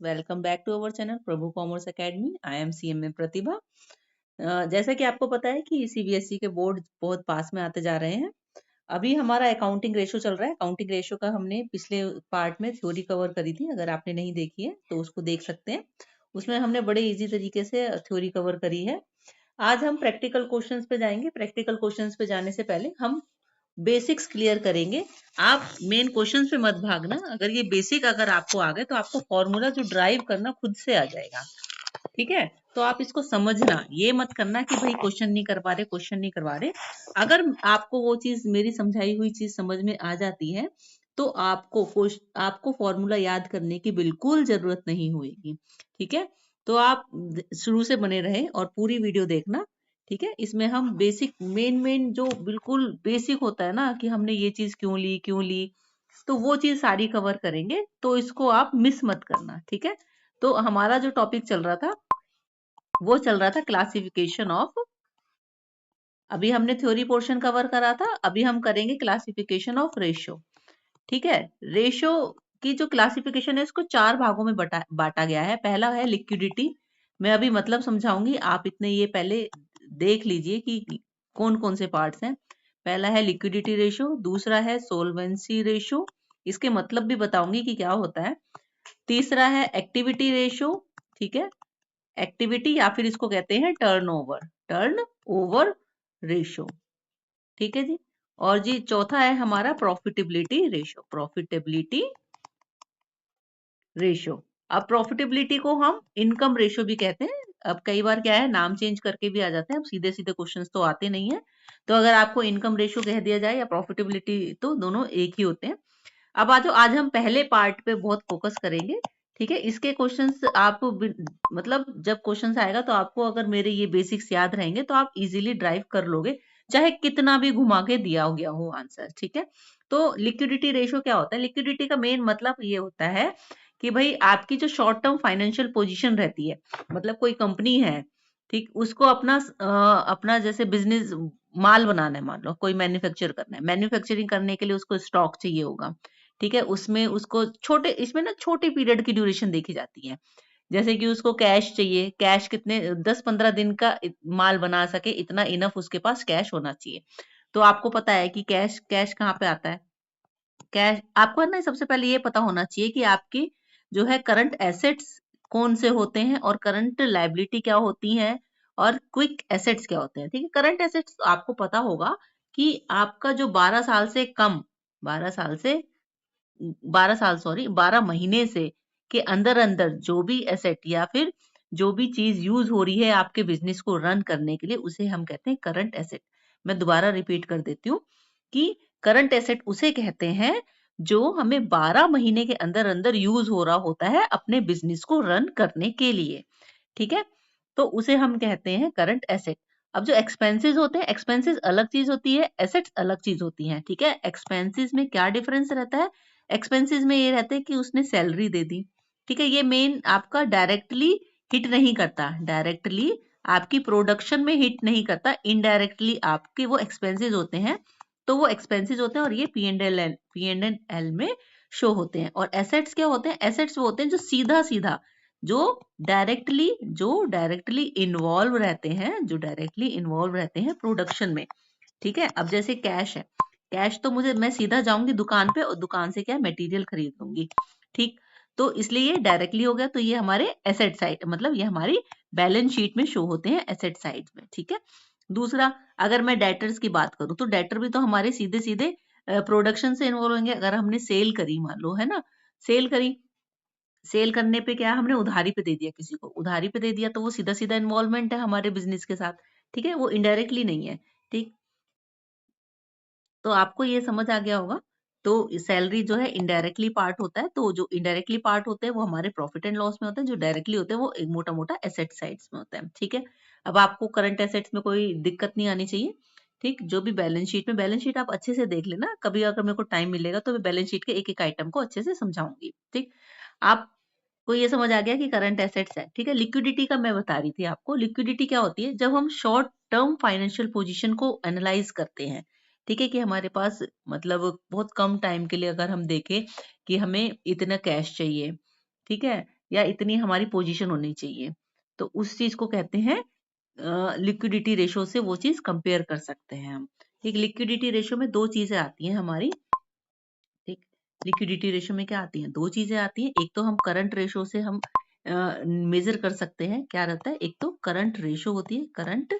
Welcome back to our channel Prabhu commerce academy. I am CMA Pratibha. जैसा कि आपको पता है कि CBSE के बोर्ड बहुत पास में आते जा रहे हैं। अभी हमारा अकाउंटिंग रेशो चल रहा है। अकाउंटिंग रेशो का हमने पिछले पार्ट में थ्योरी कवर करी थी। अगर आपने नहीं देखी है तो उसको देख सकते हैं। उसमें हमने बड़े इजी तरीके से थ्योरी कवर करी है। आज हम प्रैक्टिकल क्वेश्चंस पे जाएंगे। प्रैक्टिकल क्वेश्चंस पे जाने से पहले हम बेसिक्स क्लियर करेंगे। आप मेन क्वेश्चन पे मत भागना। अगर ये बेसिक अगर आपको आ गए तो आपको फॉर्मूला जो ड्राइव करना खुद से आ जाएगा। ठीक है, तो आप इसको समझना, ये मत करना कि भाई क्वेश्चन नहीं कर पा रहे, क्वेश्चन नहीं करवा रहे। अगर आपको वो चीज, मेरी समझाई हुई चीज समझ में आ जाती है तो आपको फॉर्मूला याद करने की बिल्कुल जरूरत नहीं होगी। ठीक है, तो आप शुरू से बने रहे और पूरी वीडियो देखना। ठीक है, इसमें हम बेसिक मेन जो बिल्कुल बेसिक होता है ना कि हमने ये चीज क्यों ली, तो वो चीज सारी कवर करेंगे। तो इसको आप मिस मत करना। ठीक है, तो हमारा जो टॉपिक चल रहा था वो चल रहा था क्लासिफिकेशन ऑफ। अभी हमने थ्योरी पोर्शन कवर करा था, अभी हम करेंगे क्लासिफिकेशन ऑफ रेशो। ठीक है, रेशो की जो क्लासिफिकेशन है इसको चार भागों में बांटा गया है। पहला है लिक्विडिटी। मैं अभी मतलब समझाऊंगी, आप इतने ये पहले देख लीजिए कि कौन कौन से पार्ट्स हैं। पहला है लिक्विडिटी रेशो, दूसरा है सोलवेंसी रेशो, इसके मतलब भी बताऊंगी कि क्या होता है। तीसरा है एक्टिविटी रेशो। ठीक है, एक्टिविटी या फिर इसको कहते हैं टर्न ओवर रेशो। ठीक है जी, और जी चौथा है हमारा प्रॉफिटेबिलिटी रेशो। अब प्रॉफिटेबिलिटी को हम इनकम रेशो भी कहते हैं। अब कई बार क्या है, नाम चेंज करके भी आ जाते हैं। अब सीधे सीधे क्वेश्चंस तो आते नहीं है, तो अगर आपको इनकम रेशो कह दिया जाए या प्रॉफिटेबिलिटी, तो दोनों एक ही होते हैं। अब आज हम पहले पार्ट पे बहुत फोकस करेंगे। ठीक है, इसके क्वेश्चंस आप मतलब जब क्वेश्चंस आएगा तो आपको अगर मेरे ये बेसिक्स याद रहेंगे तो आप इजीली ड्राइव कर लोगे, चाहे कितना भी घुमा के दिया गया हो आंसर। ठीक है, तो लिक्विडिटी रेशो क्या होता है? लिक्विडिटी का मेन मतलब ये होता है कि भाई आपकी जो शॉर्ट टर्म फाइनेंशियल पोजीशन रहती है, मतलब कोई कंपनी है, ठीक, उसको अपना जैसे बिजनेस माल बनाना है, मान लो कोई मैन्युफैक्चर करना है, मैन्युफैक्चरिंग करने के लिए उसको स्टॉक चाहिए होगा। ठीक है, उसमें उसको छोटे, इसमें ना छोटे पीरियड की ड्यूरेशन देखी जाती है। जैसे कि उसको कैश चाहिए, कैश कितने 10-15 दिन का माल बना सके, इतना इनफ उसके पास कैश होना चाहिए। तो आपको पता है कि कैश कैश कहाँ पे आता है? कैश आपको ना सबसे पहले ये पता होना चाहिए कि आपकी जो है करंट एसेट्स कौन से होते हैं और करंट लायबिलिटी क्या होती है और क्विक एसेट्स क्या होते हैं। ठीक है, करंट एसेट्स आपको पता होगा कि आपका जो 12 साल से कम, 12 साल से 12 महीने से के अंदर अंदर जो भी एसेट या फिर जो भी चीज यूज हो रही है आपके बिजनेस को रन करने के लिए, उसे हम कहते हैं करंट एसेट। मैं दोबारा रिपीट कर देती हूँ कि करंट एसेट उसे कहते हैं जो हमें 12 महीने के अंदर अंदर यूज हो रहा होता है अपने बिजनेस को रन करने के लिए। ठीक है, तो उसे हम कहते हैं करंट एसेट। अब जो एक्सपेंसेस होते हैं, एक्सपेंसेस अलग चीज होती है, एसेट्स अलग चीज होती हैं। ठीक है, एक्सपेंसेस में क्या डिफरेंस रहता है? एक्सपेंसेस में ये रहता है कि उसने सैलरी दे दी। ठीक है, ये मेन आपका डायरेक्टली हिट नहीं करता, डायरेक्टली आपकी प्रोडक्शन में हिट नहीं करता, इनडायरेक्टली आपके वो एक्सपेंसेस होते हैं। तो वो एक्सपेंसेस होते हैं और ये पी एंड एल में शो होते हैं। और एसेट्स क्या होते हैं? एसेट्स वो होते हैं जो सीधा सीधा, जो डायरेक्टली इन्वॉल्व रहते हैं प्रोडक्शन में। ठीक है, अब जैसे कैश है, कैश तो मैं सीधा जाऊंगी दुकान पे और दुकान से क्या मटेरियल खरीद लूंगी। ठीक, तो इसलिए ये डायरेक्टली हो गया, तो ये हमारे एसेट साइड, मतलब ये हमारी बैलेंस शीट में शो होते हैं एसेट साइड में। ठीक है, दूसरा, अगर मैं डेटर्स की बात करूं तो डेटर भी तो हमारे सीधे सीधे प्रोडक्शन से इन्वॉल्व होंगे। अगर हमने सेल करी, मान लो, है ना, सेल करी, सेल करने पे क्या, हमने उधारी पे दे दिया, किसी को उधारी पे दे दिया, तो वो सीधा सीधा इन्वॉल्वमेंट है हमारे बिजनेस के साथ। ठीक है, वो इनडायरेक्टली नहीं है। ठीक, तो आपको ये समझ आ गया होगा। तो सैलरी जो है इनडायरेक्टली पार्ट होता है, तो जो इनडायरेक्टली पार्ट होते हैं वो हमारे प्रॉफिट एंड लॉस में होते हैं, जो डायरेक्टली होते हैं वो एक मोटा मोटा एसेट साइड्स में होता है। ठीक है, अब आपको करंट एसेट्स में कोई दिक्कत नहीं आनी चाहिए। ठीक, जो भी बैलेंस शीट में, बैलेंस शीट आप अच्छे से देख लेना, कभी अगर मेरे को टाइम मिलेगा तो मैं बैलेंस शीट के एक एक आइटम को अच्छे से समझाऊंगी। ठीक, आपको ये समझ आ गया कि करंट एसेट्स है। ठीक है, लिक्विडिटी का मैं बता रही थी आपको। लिक्विडिटी क्या होती है? जब हम शॉर्ट टर्म फाइनेंशियल पोजीशन को एनालाइज करते हैं, ठीक है, कि हमारे पास मतलब बहुत कम टाइम के लिए अगर हम देखें कि हमें इतना कैश चाहिए, ठीक है, या इतनी हमारी पोजीशन होनी चाहिए। तो उस चीज को कहते हैं लिक्विडिटी रेशो से वो चीज कंपेयर कर सकते हैं हम। ठीक, लिक्विडिटी रेशो में दो चीजें आती हैं हमारी। ठीक, लिक्विडिटी रेशो में क्या आती हैं? दो चीजें आती हैं। एक तो हम करंट रेशो से हम मेजर कर सकते हैं, क्या रहता है, एक तो करंट रेशो होती है, करंट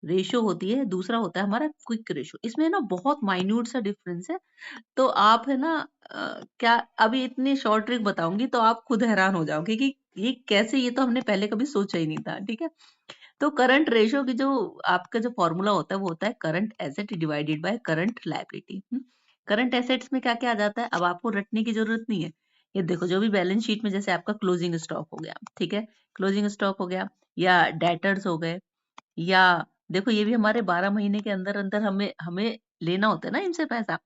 रेशो होती है, दूसरा होता है हमारा क्विक रेशो। इसमें ना बहुत माइन्यूट सा डिफरेंस है। तो आप है ना क्या अभी इतनी शॉर्ट ट्रिक बताऊंगी तो आप खुद हैरान हो जाओगे कि ये कैसे, ये तो हमने पहले कभी सोचा ही नहीं था। ठीक है, तो करंट रेशो की जो आपका जो फॉर्मूला होता है वो होता है current asset divided by current liability. Current assets में क्या क्या आ जाता है, अब आपको रटने की जरूरत नहीं है। ये देखो, जो भी बैलेंस शीट में जैसे आपका क्लोजिंग स्टॉक हो गया, ठीक है, क्लोजिंग स्टॉक हो गया, या डेटर्स हो गए, या देखो ये भी हमारे 12 महीने के अंदर अंदर हमें हमें लेना होता है ना इनसे पैसा।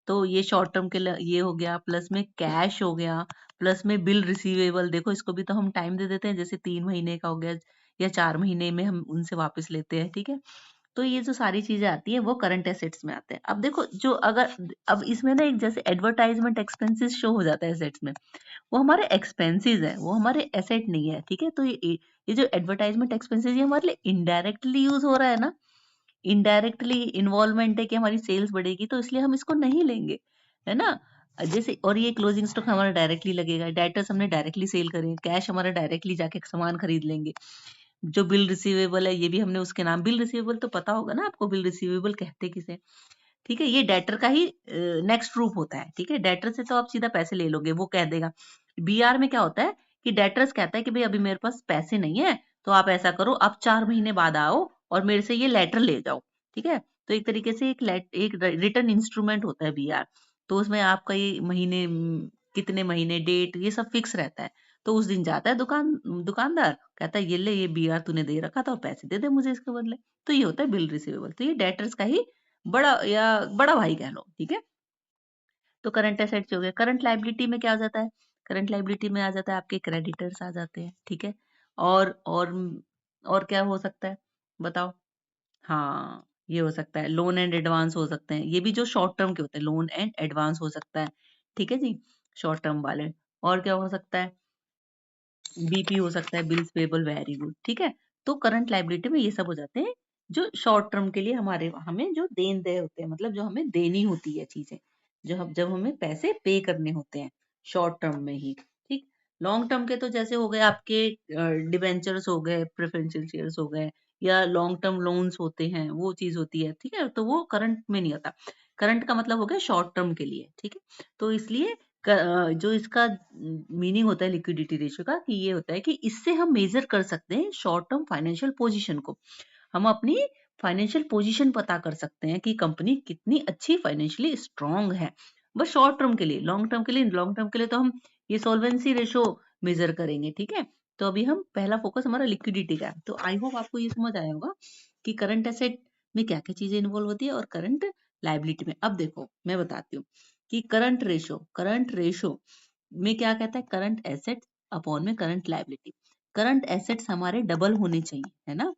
तो ये शॉर्ट टर्म के लिए ये हो गया, प्लस में कैश हो गया, प्लस में बिल रिसीवेबल, देखो इसको भी तो हम टाइम दे देते हैं, जैसे 3 महीने का हो गया या 4 महीने में हम उनसे वापस लेते हैं। ठीक है, तो ये जो सारी चीजें आती है वो करंट एसेट्स में आते हैं। अब देखो जो अगर अब इसमें ना एक जैसे एडवर्टाइजमेंट एक्सपेंसेस शो हो जाता है एसेट्स में, वो हमारे एक्सपेंसेस है, वो हमारे एसेट नहीं है। ठीक है, तो ये जो एडवर्टाइजमेंट एक्सपेंसेस ये हमारे लिए इनडायरेक्टली यूज हो रहा है ना, इनडायरेक्टली इन्वॉल्वमेंट है कि हमारी सेल्स बढ़ेगी, तो इसलिए हम इसको नहीं लेंगे, है ना। जैसे और ये क्लोजिंग स्टॉक हमारा डायरेक्टली लगेगा, डेटर्स हमने डायरेक्टली सेल करेंगे, कैश हमारा डायरेक्टली जाके सामान खरीद लेंगे। जो बिल रिसीवेबल है ये भी हमने उसके नाम, बिल रिसीवेबल तो पता होगा ना आपको, बिल रिसीवेबल कहते किसे। ठीक है, ये डेटर का ही नेक्स्ट रूप होता है। ठीक है, डेटर से तो आप सीधा पैसे ले लोगे, वो कह देगा। बीआर में क्या होता है कि डेटर्स कहता है कि भाई अभी मेरे पास पैसे नहीं है, तो आप ऐसा करो, आप 4 महीने बाद आओ और मेरे से ये लेटर ले जाओ। ठीक है, तो एक तरीके से एक रिटर्न इंस्ट्रूमेंट होता है बीआर। तो उसमें आपका ये महीने कितने महीने, डेट, ये सब फिक्स रहता है। तो उस दिन जाता है दुकानदार कहता है ये ले, ये बीआर तूने दे रखा था और पैसे दे दे मुझे इसके बदले। तो ये होता है बिल रिसीवेबल। तो ये डेटर्स का ही बड़ा या बड़ा भाई कह लो। ठीक है, तो करंट एसेट्स हो गए। करंट लायबिलिटी में क्या आ जाता है, करंट लायबिलिटी में आ जाता है आपके क्रेडिटर्स आ जाते हैं। ठीक है, और क्या हो सकता है, बताओ। हाँ, ये हो सकता है, लोन एंड एडवांस हो सकते हैं, ये भी जो शॉर्ट टर्म के होते हैं, लोन एंड एडवांस हो सकता है। ठीक है जी, शॉर्ट टर्म वाले। और क्या हो सकता है, बीपी हो सकता है, बिल्स पेबल, वेरी गुड। ठीक है, तो करंट लायबिलिटी में ये सब हो जाते हैं जो शॉर्ट टर्म के लिए हमारे हमें जो देन दे होते हैं, मतलब जो हमें देनी होती है चीजें, जो हम जब हमें पैसे पे करने होते हैं शॉर्ट टर्म में ही। ठीक, लॉन्ग टर्म के तो जैसे हो गए आपके डिबेंचर्स हो गए, प्रेफरेंशियल शेयर्स हो गए, या लॉन्ग टर्म लोन्स होते हैं, वो चीज होती है। ठीक है, तो वो करंट में नहीं आता। करंट का मतलब हो गया शॉर्ट टर्म के लिए। ठीक है, तो इसलिए जो इसका मीनिंग होता है लिक्विडिटी रेशियो का, कि ये होता है कि इससे हम मेजर कर सकते हैं शॉर्ट टर्म फाइनेंशियल पोजीशन को। हम अपनी फाइनेंशियल पोजीशन पता कर सकते हैं कि कंपनी कितनी अच्छी फाइनेंशियली स्ट्रांग है, बस शॉर्ट टर्म के लिए। लॉन्ग टर्म के लिए तो हम ये सॉल्वेंसी रेशो मेजर करेंगे। ठीक है, तो अभी हम पहला फोकस हमारा लिक्विडिटी का है। तो आई होप आपको ये समझ आया होगा कि करंट एसेट में क्या क्या चीजें इन्वॉल्व होती है और करंट लायबिलिटी में। अब देखो मैं बताती हूँ कि करंट रेशो में क्या कहता है, करंट एसेट्स अपॉन में करंट लायबिलिटी। करंट एसेट्स हमारे डबल होने चाहिए, है ना,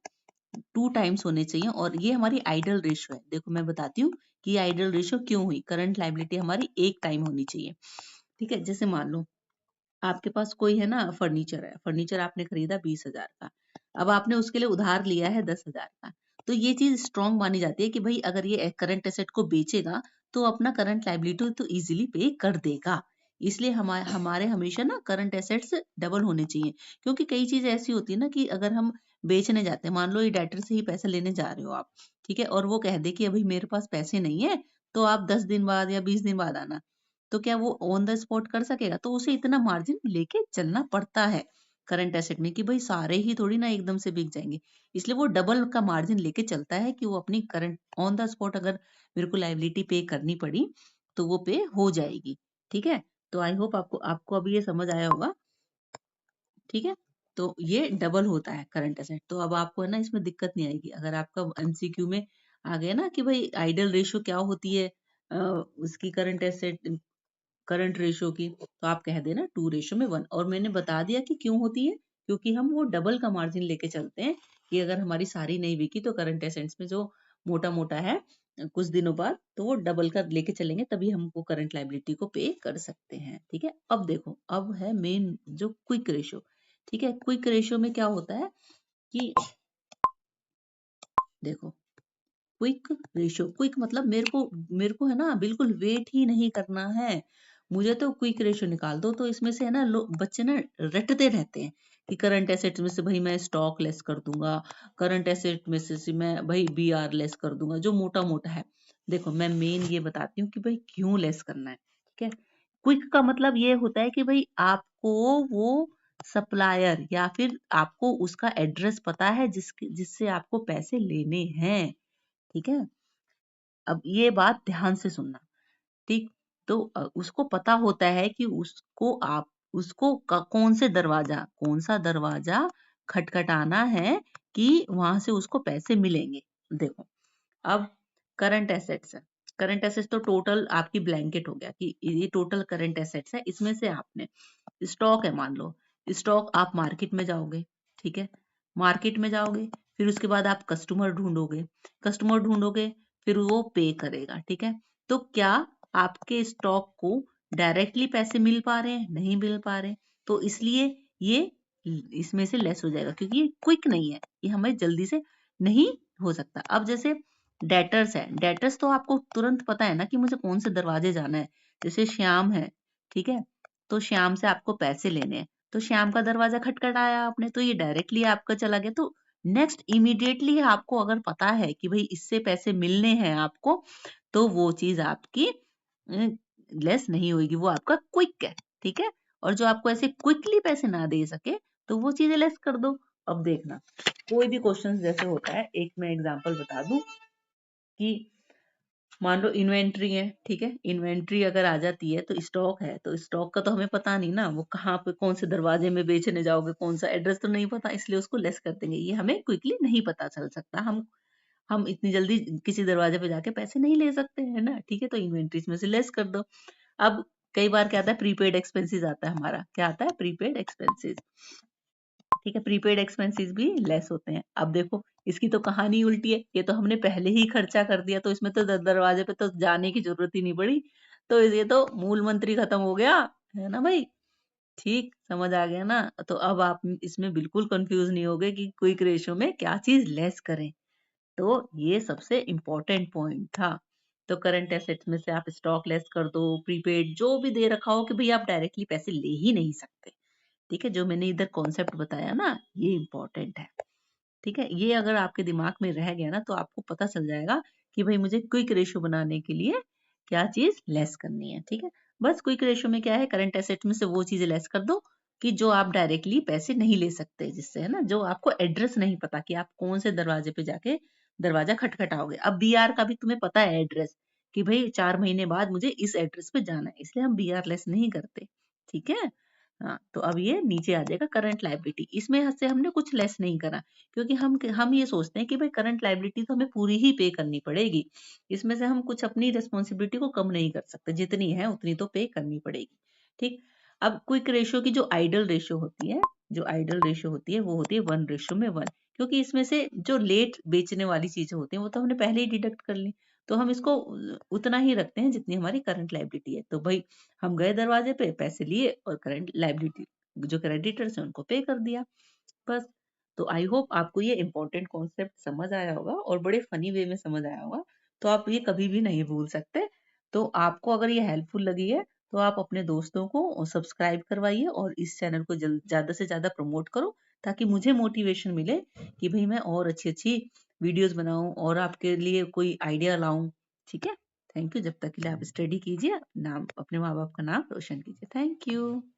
2 टाइम्स होने चाहिए, और ये हमारी आइडल रेशो है। देखो मैं बताती हूँ कि ये आइडल रेशो क्यों हुई। करंट लायबिलिटी हमारी 1 टाइम होनी चाहिए। ठीक है, जैसे मान लो आपके पास कोई है ना, फर्नीचर है, फर्नीचर आपने खरीदा 20,000 का, अब आपने उसके लिए उधार लिया है 10,000 का। तो ये चीज स्ट्रांग मानी जाती है कि भाई अगर ये करंट एसेट को बेचेगा तो अपना करंट लायबिलिटी तो इजीली पे कर देगा। इसलिए हमारे हमेशा ना करंट एसेट्स डबल होने चाहिए। क्योंकि कई चीजें ऐसी होती है ना कि अगर हम बेचने जाते हैं, मान लो ये डेटर से ही पैसे लेने जा रहे हो आप, ठीक है, और वो कह दे कि अभी मेरे पास पैसे नहीं है, तो आप 10 दिन बाद या 20 दिन बाद आना, तो क्या वो ऑन द स्पॉट कर सकेगा? तो उसे इतना मार्जिन लेके चलना पड़ता है करंट एसेट में, कि भाई सारे ही थोड़ी ना एकदम से बिक जाएंगे। इसलिए वो डबल का मार्जिन लेके चलता है कि वो अपनी करंट ऑन द स्पॉट अगर मेरे को लायबिलिटी पे करनी पड़ी तो वो पे हो जाएगी। ठीक है, तो आई होप आपको आपको अभी ये समझ आया होगा। ठीक है, तो ये डबल होता है करंट एसेट। तो अब आपको है ना इसमें दिक्कत नहीं आएगी अगर आपका एमसीक्यू में आ गया ना कि भाई आइडल रेशियो क्या होती है, उसकी करंट एसेट करंट रेशो की, तो आप कह देना 2:1। और मैंने बता दिया कि क्यों होती है, क्योंकि हम वो डबल का मार्जिन लेके चलते हैं कि अगर हमारी सारी नहीं बिकी तो करंट एसेट्स में जो मोटा मोटा है कुछ दिनों बाद, तो वो डबल का लेके चलेंगे, तभी हम वो करंट लायबिलिटी को पे कर सकते हैं। ठीक है, अब देखो, अब है मेन जो क्विक रेशो। ठीक है, क्विक रेशो में क्या होता है कि देखो, क्विक रेशो, क्विक मतलब मेरे को है ना, बिल्कुल वेट ही नहीं करना है, मुझे तो क्विक रेशो निकाल दो। तो इसमें से है ना, बच्चे ना रटते रहते हैं कि करंट एसेट में से भाई मैं स्टॉक लेस कर दूंगा, करंट एसेट में से मैं भाई बीआर लेस कर दूंगा, जो मोटा मोटा है। देखो, मैं मेन ये बताती हूँ कि भाई क्यों लेस करना है। ठीक है, क्विक का मतलब ये होता है कि भाई आपको वो सप्लायर या फिर आपको उसका एड्रेस पता है जिससे आपको पैसे लेने हैं। ठीक है, अब ये बात ध्यान से सुनना। ठीक, तो उसको पता होता है कि उसको कौन सा दरवाजा खटखटाना है कि वहां से उसको पैसे मिलेंगे। देखो, अब करंट एसेट्स है, करंट एसेट्स तो टोटल आपकी ब्लैंकेट हो गया कि ये टोटल करंट एसेट्स है। इसमें से आपने स्टॉक है, मान लो स्टॉक, आप मार्केट में जाओगे। ठीक है, मार्केट में जाओगे, फिर उसके बाद आप कस्टमर ढूंढोगे, फिर वो पे करेगा। ठीक है, तो क्या आपके स्टॉक को डायरेक्टली पैसे मिल पा रहे हैं? नहीं मिल पा रहे, तो इसलिए ये इसमें से लेस हो जाएगा, क्योंकि ये क्विक नहीं है, ये हमें जल्दी से नहीं हो सकता। अब जैसे डेटर्स है, डेटर्स तो आपको तुरंत पता है ना कि मुझे कौन से दरवाजे जाना है। जैसे श्याम है, ठीक है, तो श्याम से आपको पैसे लेने हैं, तो श्याम का दरवाजा खटखटाया आपने, तो ये डायरेक्टली आपका चला गया। तो नेक्स्ट इमीडिएटली आपको अगर पता है कि भाई इससे पैसे मिलने हैं आपको, तो वो चीज आपकी लेस नहीं होगी, वो आपका क्विक है। ठीक है, और जो आपको ऐसे क्विकली पैसे ना दे सके, तो वो चीजें लेस कर दो। अब देखना, कोई भी क्वेश्चन जैसे होता है, एक मैं एग्जांपल बता दूं कि मान लो इन्वेंट्री है। ठीक है, इन्वेंट्री अगर आ जाती है, तो स्टॉक है, तो स्टॉक का तो हमें पता नहीं ना, वो कहाँ पे कौन से दरवाजे में बेचने जाओगे, कौन सा एड्रेस तो नहीं पता, इसलिए उसको लेस कर देंगे। ये हमें क्विकली नहीं पता चल सकता, हम इतनी जल्दी किसी दरवाजे पे जाके पैसे नहीं ले सकते हैं ना। ठीक है, तो इन्वेंट्रीज में से लेस कर दो। अब कई बार क्या आता है, प्रीपेड एक्सपेंसेस आता है, हमारा क्या आता है, प्रीपेड एक्सपेंसेस। ठीक है, प्रीपेड एक्सपेंसेस भी लेस होते हैं। अब देखो, इसकी तो कहानी उल्टी है, ये तो हमने पहले ही खर्चा कर दिया, तो इसमें तो दरवाजे पे तो जाने की जरूरत ही नहीं पड़ी, तो ये तो मूल मंत्र ही खत्म हो गया, है ना भाई। ठीक, समझ आ गया ना। तो अब आप इसमें बिल्कुल कंफ्यूज नहीं होगे कि क्विक रेशियो में क्या चीज लेस करें। तो ये सबसे इम्पोर्टेंट पॉइंट था। तो करंट एसेट्स में से आप स्टॉक लेस कर दो, प्रीपेड जो भी दे रखा हो कि भाई आप डायरेक्टली पैसे ले ही नहीं सकते। ठीक है, जो मैंने इधर कॉन्सेप्ट बताया ना, ये इम्पोर्टेंट है। ठीक है, ये अगर आपके दिमाग में रह गया ना, तो आपको पता चल जाएगा कि भाई मुझे क्विक रेशियो बनाने के लिए क्या चीज लेस करनी है। ठीक है, बस क्विक रेशियो में क्या है, करंट एसेट में से वो चीजें लेस कर दो कि जो आप डायरेक्टली पैसे नहीं ले सकते, जिससे है ना, जो आपको एड्रेस नहीं पता कि आप कौन से दरवाजे पे जाके दरवाजा खटखटाओगे। अब बीआर का भी तुम्हें पता है एड्रेस, कि भाई 4 महीने बाद मुझे इस एड्रेस पे जाना है, इसलिए हम बीआर लेस नहीं करते। ठीक है, हाँ, तो अब ये नीचे आ जाएगा करंट लायबिलिटी। इसमें से हमने कुछ लेस नहीं करा, क्योंकि हम ये सोचते हैं कि भाई करंट लायबिलिटी तो हमें पूरी ही पे करनी पड़ेगी, इसमें से हम कुछ अपनी रिस्पॉन्सिबिलिटी को कम नहीं कर सकते, जितनी है उतनी तो पे करनी पड़ेगी। ठीक, अब क्विक रेशियो की जो आइडल रेशियो होती है, वो होती है 1:1, क्योंकि इसमें से जो लेट बेचने वाली चीजें होती हैं वो तो हमने पहले ही डिडक्ट कर ली, तो हम इसको उतना ही रखते हैं जितनी हमारी करंट लायबिलिटी है। तो भाई हम गए दरवाजे पे, पैसे लिए और करंट लायबिलिटी जो क्रेडिटर्स हैं उनको पे कर दिया, बस। तो आई होप आपको ये इंपॉर्टेंट कॉन्सेप्ट समझ आया होगा, और बड़े फनी वे में समझ आया होगा, तो आप ये कभी भी नहीं भूल सकते। तो आपको अगर ये हेल्पफुल लगी है, तो आप अपने दोस्तों को सब्सक्राइब करवाइए और इस चैनल को ज्यादा से ज्यादा प्रमोट करो, ताकि मुझे मोटिवेशन मिले कि भाई मैं और अच्छी अच्छी वीडियोस बनाऊं और आपके लिए कोई आइडिया लाऊं। ठीक है, थैंक यू। जब तक के लिए आप स्टडी कीजिए, नाम अपने माँ बाप का नाम रोशन कीजिए। Thank you.